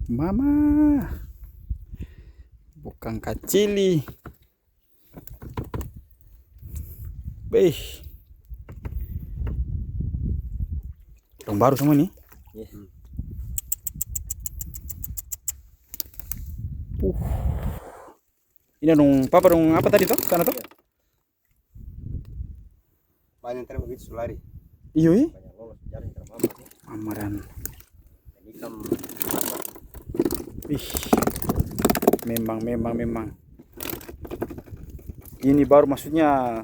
Mama, bukan kacili. Beh, yang baru semua nih. Yes. Ini dong, papa dong apa tadi toh? Sana toh? Banyak terima begitu sulari. Iyo Banyak lolos jaring terbang. amaran. Ini kan Ih, memang. Ini baru maksudnya